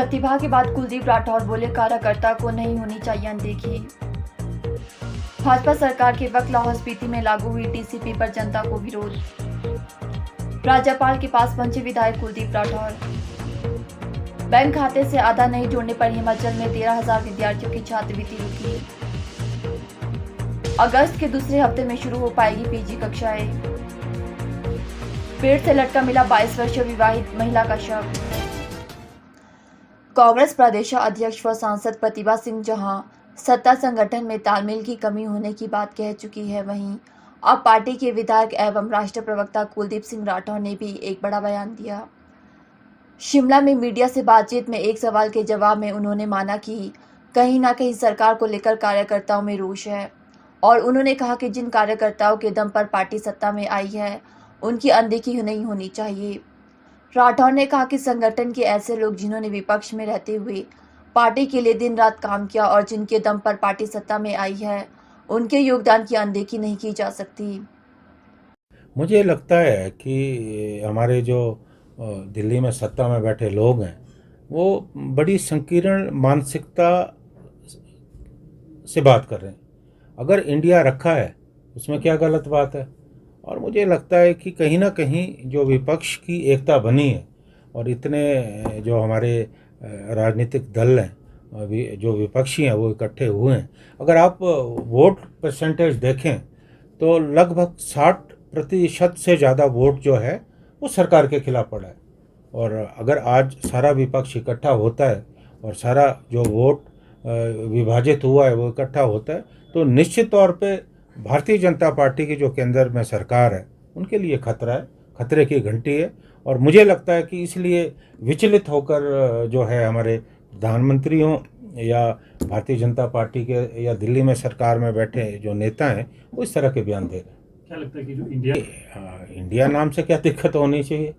प्रतिभा के बाद कुलदीप राठौर बोले, कार्यकर्ता को नहीं होनी चाहिए अनदेखी। भाजपा सरकार के वक्त लाहौल स्पीति में लागू हुई टीसीपी पर जनता को विरोध। राज्यपाल के पास पहुंचे विधायक कुलदीप राठौर। बैंक खाते से आधा नहीं जोड़ने पर हिमाचल में 13,000 विद्यार्थियों की छात्रवृत्ति रुकी। अगस्त के दूसरे हफ्ते में शुरू हो पाएगी पीजी कक्षाएं। पेड़ से लटका मिला 22 वर्षीय विवाहित महिला का शव। कांग्रेस प्रदेश अध्यक्ष व सांसद प्रतिभा सिंह जहां सत्ता संगठन में तालमेल की कमी होने की बात कह चुकी है, वहीं अब पार्टी के विधायक एवं राष्ट्रीय प्रवक्ता कुलदीप सिंह राठौर ने भी एक बड़ा बयान दिया। शिमला में मीडिया से बातचीत में एक सवाल के जवाब में उन्होंने माना कि कहीं ना कहीं सरकार को लेकर कार्यकर्ताओं में रोष है और उन्होंने कहा कि जिन कार्यकर्ताओं के दम पर पार्टी सत्ता में आई है उनकी अनदेखी नहीं होनी चाहिए। राठौर ने कहा कि संगठन के ऐसे लोग जिन्होंने विपक्ष में रहते हुए पार्टी के लिए दिन रात काम किया और जिनके दम पर पार्टी सत्ता में आई है, उनके योगदान की अनदेखी नहीं की जा सकती। मुझे लगता है कि हमारे जो दिल्ली में सत्ता में बैठे लोग हैं वो बड़ी संकीर्ण मानसिकता से बात कर रहे हैं। अगर इंडिया रखा है उसमें क्या गलत बात है। और मुझे लगता है कि कहीं ना कहीं जो विपक्ष की एकता बनी है और इतने जो हमारे राजनीतिक दल हैं जो विपक्षी हैं वो इकट्ठे हुए हैं, अगर आप वोट परसेंटेज देखें तो लगभग 60% से ज़्यादा वोट जो है वो सरकार के खिलाफ पड़ा है। और अगर आज सारा विपक्ष इकट्ठा होता है और सारा जो वोट विभाजित हुआ है वो इकट्ठा होता है तो निश्चित तौर पे भारतीय जनता पार्टी की जो केंद्र में सरकार है उनके लिए खतरा है, खतरे की घंटी है। और मुझे लगता है कि इसलिए विचलित होकर जो है हमारे प्रधानमंत्री हों या भारतीय जनता पार्टी के या दिल्ली में सरकार में बैठे जो नेता हैं वो इस तरह के बयान दे रहे हैं। क्या लगता है कि जो इंडिया नाम से क्या दिक्कत होनी चाहिए?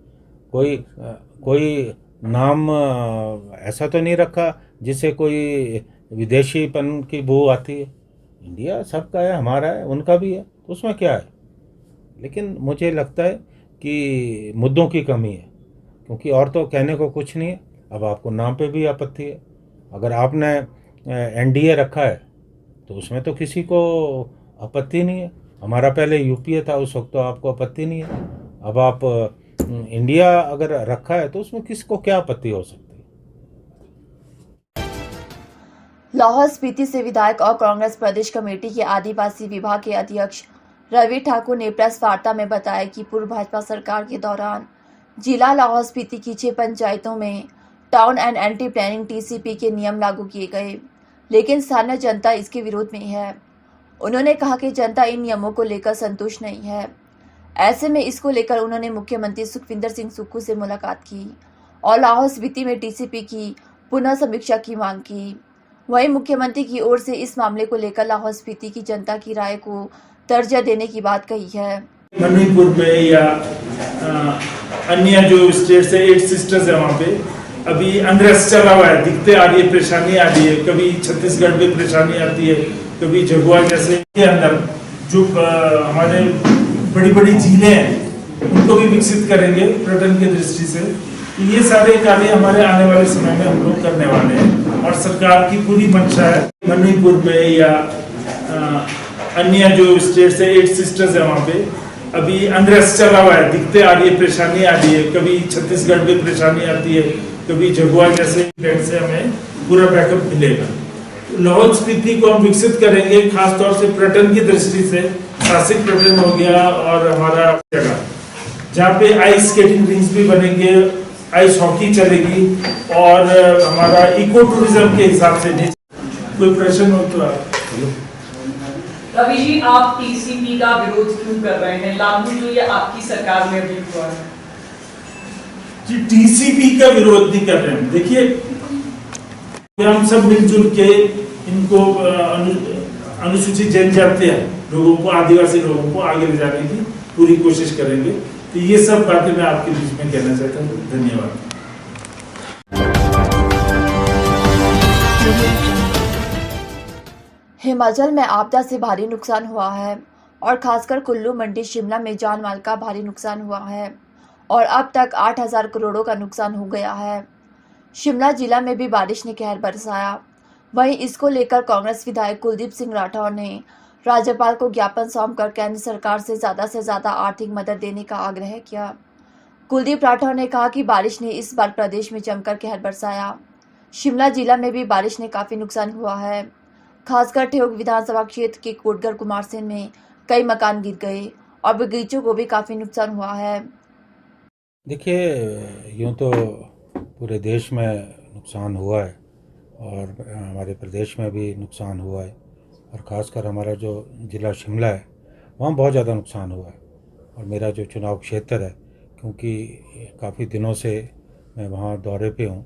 कोई नाम ऐसा तो नहीं रखा जिससे कोई विदेशीपन की बू आती है। इंडिया सबका है, हमारा है, उनका भी है, तो उसमें क्या है। लेकिन मुझे लगता है कि मुद्दों की कमी है, क्योंकि और तो कहने को कुछ नहीं है। अब आपको नाम पे भी आपत्ति है। अगर आपने एनडीए रखा है तो उसमें तो किसी को आपत्ति नहीं है। हमारा पहले यूपीए था, उस वक्त तो आपको आपत्ति नहीं है। अब आप इंडिया अगर रखा है तो उसमें किसको क्या आपत्ति हो सकती है। लाहौल स्पीति से विधायक और कांग्रेस प्रदेश कमेटी के आदिवासी विभाग के अध्यक्ष रवि ठाकुर ने प्रेस वार्ता में बताया कि पूर्व भाजपा सरकार के दौरान जिला लाहौल स्पीति की 6 पंचायतों में town and anti planning TCP के नियम लागू किए गए, लेकिन स्थानीय जनता इसके विरोध में है। उन्होंने कहा कि जनता इन नियमों को लेकर संतुष्ट नहीं है। ऐसे में इसको लेकर उन्होंने मुख्यमंत्री सुखविंदर सिंह सुक्खू से मुलाकात की और लाहौल स्पीति में टीसीपी की पुनः समीक्षा की मांग की। वहीं मुख्यमंत्री की ओर से इस मामले को लेकर लाहौल स्पीति की जनता की राय को दर्जा देने की बात कही है। मणिपुर में या अन्य जो स्टेट्स है 8 सिस्टर्स है वहाँ पे अभी अनरेस्ट चला हुआ है, दिक्कतें आ रही है, परेशानी आ रही है। कभी छत्तीसगढ़ में परेशानी आती है, कभी जगुआ जैसे के अंदर जो हमारे बड़ी बड़ी झीलें हैं उनको भी विकसित करेंगे पर्यटन की दृष्टि से। ये सारे कार्य हमारे आने वाले समय में हम लोग करने वाले हैं और सरकार की पूरी मंशा है। मणिपुर में या अन्य जो स्टेट्स है 8 सिस्टर्स है वहाँ पे अभी अनरेस्ट चला हुआ है, दिक्कतें आ रही है, परेशानी आ रही है। कभी छत्तीसगढ़ में परेशानी आती है, कभी जगुआ जैसे से हमें पूरा बैकअप मिलेगा। लाहौल स्पीति को हम विकसित करेंगे, खासतौर से पर्यटन की दृष्टि से। साहसिक पर्यटन हो गया और हमारा जगह जहाँ पे आइस स्केटिंग रिंग्स भी बनेंगे, आइस हॉकी चलेगी और हमारा इको टूरिज्म के हिसाब से कोई प्रश्न हो तो आप। रवि जी, आप टीसीपी का विरोध क्यों कर रहे हैं? लागू जो ये आपकी सरकार में अभी हुआ है। जी, टीसीपी का विरोध नहीं कर रहे हैं। देखिए, हम सब मिलजुल के इनको अनुसूचित जनजाति लोगों को, आदिवासी लोगों को आगे ले जाने की पूरी कोशिश करेंगे। तो ये सब बातें मैं आपके बीच में कहना चाहता हूँ। धन्यवाद। हिमाचल में आपदा से भारी नुकसान हुआ है और खासकर कुल्लू, मंडी, शिमला में जान माल का भारी नुकसान हुआ है और अब तक 8,000 करोड़ों का नुकसान हो गया है। शिमला जिला में भी बारिश ने कहर बरसाया। वहीं इसको लेकर कांग्रेस विधायक कुलदीप सिंह राठौर ने राज्यपाल को ज्ञापन सौंपकर केंद्र सरकार से ज्यादा आर्थिक मदद देने का आग्रह किया। कुलदीप राठौर ने कहा कि बारिश ने इस बार प्रदेश में जमकर कहर बरसाया। शिमला जिला में भी बारिश ने काफी नुकसान हुआ है। खासकर ठेयोग विधानसभा क्षेत्र के कोटगर कुमारसेन में कई मकान गिर गए और बगीचों को भी काफी नुकसान हुआ है। देखिए, यूँ तो पूरे देश में नुकसान हुआ है और हमारे प्रदेश में भी नुकसान हुआ है, और ख़ासकर हमारा जो ज़िला शिमला है वहाँ बहुत ज़्यादा नुकसान हुआ है। और मेरा जो चुनाव क्षेत्र है, क्योंकि काफ़ी दिनों से मैं वहाँ दौरे पे हूँ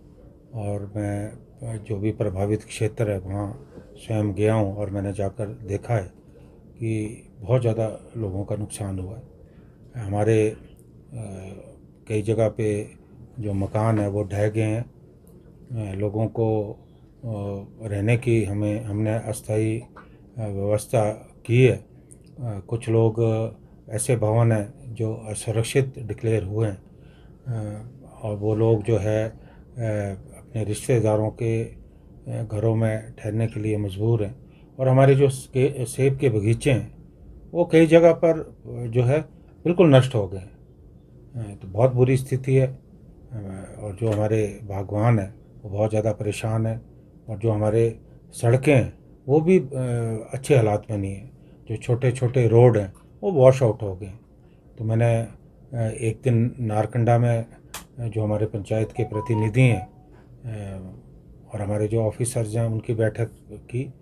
और मैं जो भी प्रभावित क्षेत्र है वहाँ स्वयं गया हूँ और मैंने जाकर देखा है कि बहुत ज़्यादा लोगों का नुकसान हुआ है। हमारे कई जगह पे जो मकान है वो ढह गए हैं। लोगों को रहने की हमने अस्थायी व्यवस्था की है। कुछ लोग ऐसे भवन हैं जो असुरक्षित डिक्लेयर हुए हैं और वो लोग जो है अपने रिश्तेदारों के घरों में ठहरने के लिए मजबूर हैं। और हमारे जो सेब के बगीचे हैं वो कई जगह पर जो है बिल्कुल नष्ट हो गए हैं। तो बहुत बुरी स्थिति है। और जो हमारे बागवान हैं वो बहुत ज़्यादा परेशान हैं, और जो हमारे सड़कें हैं वो भी अच्छे हालात में नहीं है। जो छोटे छोटे रोड हैं वो वॉश आउट हो गए। तो मैंने एक दिन नारकंडा में जो हमारे पंचायत के प्रतिनिधि हैं और हमारे जो ऑफिसर्स हैं उनकी बैठक की,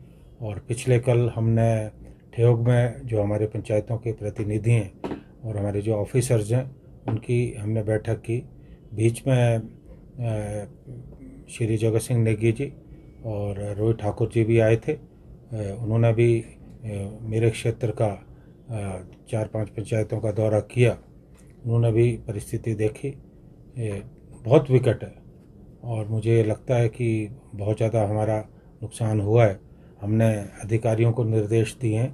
और पिछले कल हमने ठेयोग में जो हमारे पंचायतों के प्रतिनिधि हैं और हमारे जो ऑफिसर्स हैं उनकी हमने बैठक की। बीच में श्री जगत सिंह नेगी जी और रोहित ठाकुर जी भी आए थे। उन्होंने भी मेरे क्षेत्र का 4-5 पंचायतों का दौरा किया। उन्होंने भी परिस्थिति देखी, बहुत विकट है और मुझे लगता है कि बहुत ज़्यादा हमारा नुकसान हुआ है। हमने अधिकारियों को निर्देश दिए हैं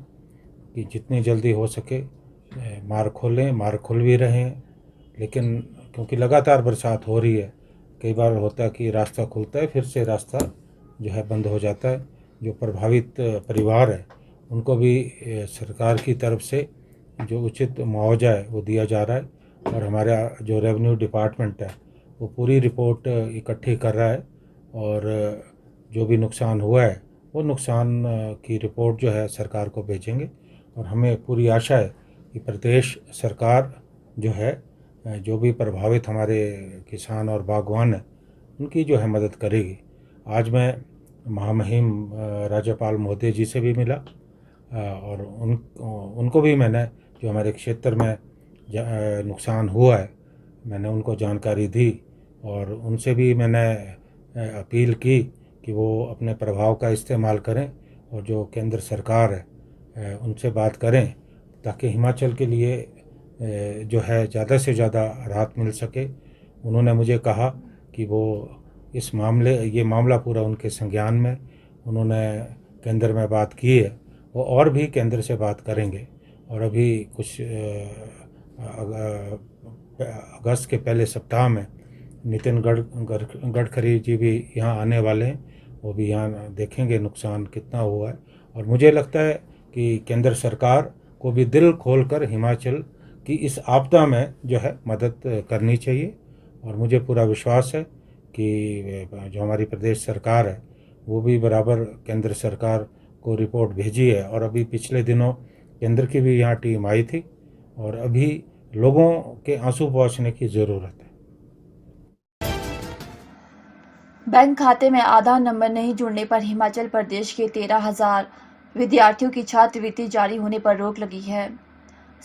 कि जितनी जल्दी हो सके मार्ग खोलें। मार्ग खुल भी रहे हैं, लेकिन क्योंकि लगातार बरसात हो रही है, कई बार होता है कि रास्ता खुलता है फिर से रास्ता जो है बंद हो जाता है। जो प्रभावित परिवार है उनको भी सरकार की तरफ से जो उचित मुआवजा है वो दिया जा रहा है। और हमारा जो रेवेन्यू डिपार्टमेंट है वो पूरी रिपोर्ट इकट्ठी कर रहा है, और जो भी नुकसान हुआ है वो नुकसान की रिपोर्ट जो है सरकार को भेजेंगे। और हमें पूरी आशा है कि प्रदेश सरकार जो है जो भी प्रभावित हमारे किसान और बागवान हैं उनकी जो है मदद करेगी। आज मैं महामहिम राज्यपाल महोदय जी से भी मिला और उनको भी मैंने जो हमारे क्षेत्र में नुकसान हुआ है मैंने उनको जानकारी दी, और उनसे भी मैंने अपील की कि वो अपने प्रभाव का इस्तेमाल करें और जो केंद्र सरकार है उनसे बात करें ताकि हिमाचल के लिए जो है ज़्यादा से ज़्यादा राहत मिल सके। उन्होंने मुझे कहा कि वो ये मामला पूरा उनके संज्ञान में, उन्होंने केंद्र में बात की है, वो और भी केंद्र से बात करेंगे। और अभी कुछ अगस्त के पहले सप्ताह में नितिन गडकरी जी भी यहाँ आने वाले हैं, वो भी यहाँ देखेंगे नुकसान कितना हुआ है। और मुझे लगता है कि केंद्र सरकार को भी दिल खोलकर हिमाचल की इस आपदा में जो है मदद करनी चाहिए। और मुझे पूरा विश्वास है कि जो हमारी प्रदेश सरकार है वो भी बराबर केंद्र सरकार को रिपोर्ट भेजी है। और अभी पिछले दिनों केंद्र की भी यहाँ टीम आई थी, और अभी लोगों के आंसू पोंछने की ज़रूरत है। बैंक खाते में आधार नंबर नहीं जुड़ने पर हिमाचल प्रदेश के 13,000 विद्यार्थियों की छात्रवृत्ति जारी होने पर रोक लगी है।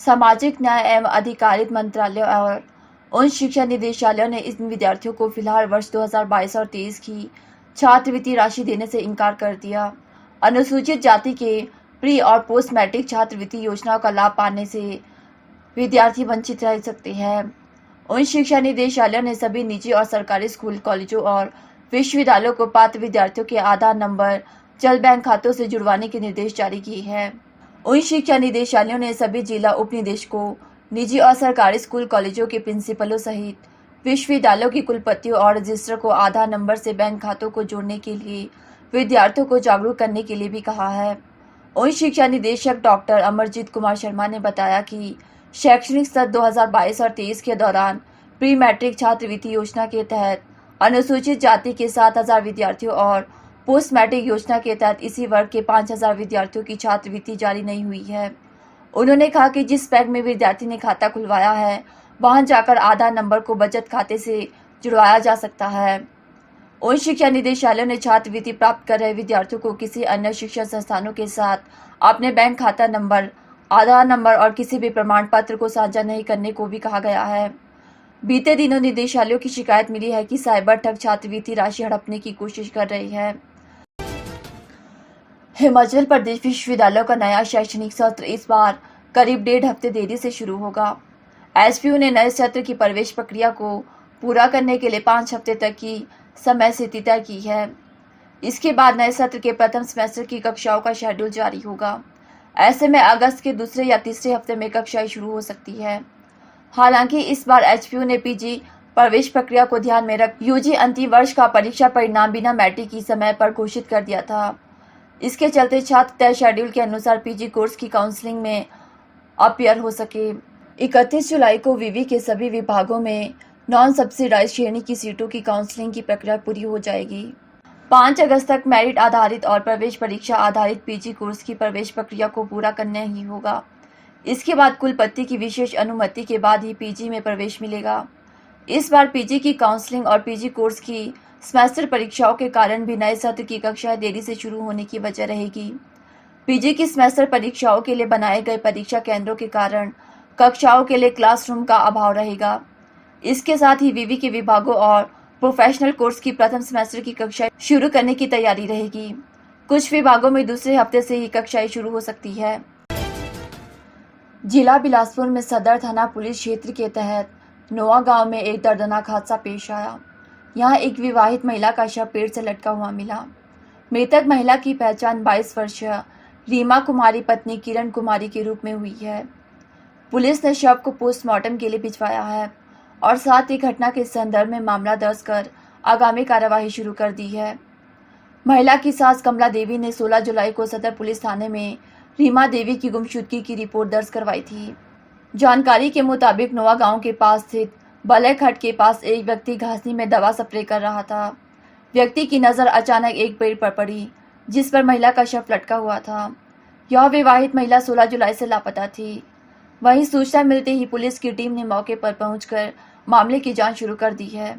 सामाजिक न्याय एवं अधिकारिता मंत्रालय और उच्च शिक्षा निदेशालय ने इन विद्यार्थियों को फिलहाल वर्ष 2022 और 23 की छात्रवृत्ति राशि देने से इनकार कर दिया। अनुसूचित जाति के प्री और पोस्ट मैट्रिक छात्रवृत्ति योजनाओं का लाभ पाने से विद्यार्थी वंचित रह सकते हैं। उच्च शिक्षा निदेशालय ने सभी निजी और सरकारी स्कूल, कॉलेजों और विश्वविद्यालयों को पात्र विद्यार्थियों के आधार नंबर चल बैंक खातों से जुड़वाने के निर्देश जारी किए हैं। उच्च शिक्षा निदेशालयों ने सभी जिला उप निदेशकों, निजी और सरकारी स्कूल कॉलेजों के प्रिंसिपलों सहित विश्वविद्यालयों के कुलपतियों और रजिस्ट्रार को आधार नंबर से बैंक खातों को जोड़ने के लिए विद्यार्थियों को जागरूक करने के लिए भी कहा है। उच्च शिक्षा निदेशक डॉक्टर अमरजीत कुमार शर्मा ने बताया कि शैक्षणिक सत्र 2022 और 23 के दौरान प्री मैट्रिक छात्रवृत्ति योजना के तहत अनुसूचित जाति के 7,000 विद्यार्थियों और पोस्ट मैट्रिक योजना के तहत इसी वर्ग के 5,000 विद्यार्थियों की छात्रवृत्ति जारी नहीं हुई है। उन्होंने कहा कि जिस बैंक में विद्यार्थी ने खाता खुलवाया है वहां जाकर आधार नंबर को बचत खाते से जुड़वाया जा सकता है। उच्च शिक्षा निदेशालय ने छात्रवृत्ति प्राप्त कर रहे विद्यार्थियों को किसी अन्य शिक्षण संस्थानों के साथ अपने बैंक खाता नंबर, आधार नंबर और किसी भी प्रमाण पत्र को साझा नहीं करने को भी कहा गया है। बीते दिनों निदेशालयों की शिकायत मिली है कि साइबर ठग छात्रवृत्ति राशि हड़पने की कोशिश कर रही है। हिमाचल प्रदेश विश्वविद्यालयों का नया शैक्षणिक सत्र इस बार करीब 1.5 हफ्ते देरी से शुरू होगा। एचपीयू ने नए सत्र की प्रवेश प्रक्रिया को पूरा करने के लिए 5 हफ्ते तक की समय सीमा तय की है। इसके बाद नए सत्र के प्रथम सेमेस्टर की कक्षाओं का शेड्यूल जारी होगा। ऐसे में अगस्त के दूसरे या तीसरे हफ्ते में कक्षाएं शुरू हो सकती है। हालांकि इस बार एचपीयू ने पीजी प्रवेश प्रक्रिया को ध्यान में रख यूजी अंतिम वर्ष का परीक्षा परिणाम बिना मैट्रिक की समय पर घोषित कर दिया था। इसके चलते छात्र तय शेड्यूल के अनुसार पीजी कोर्स की काउंसलिंग में अपीयर हो सके। 31 जुलाई को विवि के सभी विभागों में नॉन सब्सिडाइज श्रेणी की सीटों की काउंसलिंग की प्रक्रिया पूरी हो जाएगी। 5 अगस्त तक मेरिट आधारित और प्रवेश परीक्षा आधारित पीजी कोर्स की प्रवेश प्रक्रिया को पूरा करना ही होगा। इसके बाद कुलपति की विशेष अनुमति के बाद ही पीजी में प्रवेश मिलेगा। इस बार पीजी की काउंसलिंग और पीजी कोर्स की सेमेस्टर परीक्षाओं के कारण भी नए सत्र की कक्षाएं देरी से शुरू होने की वजह रहेगी। पीजी की सेमेस्टर परीक्षाओं के लिए बनाए गए परीक्षा केंद्रों के कारण कक्षाओं के लिए क्लासरूम का अभाव रहेगा। इसके साथ ही विवि के विभागों और प्रोफेशनल कोर्स की प्रथम सेमेस्टर की कक्षाएं शुरू करने की तैयारी रहेगी। कुछ विभागों में दूसरे हफ्ते से ही कक्षाएं शुरू हो सकती है। जिला बिलासपुर में सदर थाना पुलिस क्षेत्र के तहत नोआ गांव में एक दर्दनाक हादसा पेश आया। यहां एक विवाहित महिला का शव पेड़ से लटका हुआ मिला। मृतक महिला की पहचान 22 वर्षीय रीमा कुमारी पत्नी किरण कुमारी के रूप में हुई है। पुलिस ने शव को पोस्टमार्टम के लिए भिजवाया है और साथ ही घटना के संदर्भ में मामला दर्ज कर आगामी कार्यवाही शुरू कर दी है। महिला की सास कमला देवी ने 16 जुलाई को सदर पुलिस थाने में रीमा देवी की गुमशुदगी की रिपोर्ट दर्ज करवाई थी। जानकारी के मुताबिक नोआ गांव के पास स्थित बलैखट के पास एक व्यक्ति घासनी में दवा स्प्रे कर रहा था। व्यक्ति की नज़र अचानक एक पेड़ पर पड़ी जिस पर महिला का शव लटका हुआ था। यह विवाहित महिला 16 जुलाई से लापता थी। वहीं सूचना मिलते ही पुलिस की टीम ने मौके पर पहुंचकर मामले की जांच शुरू कर दी है।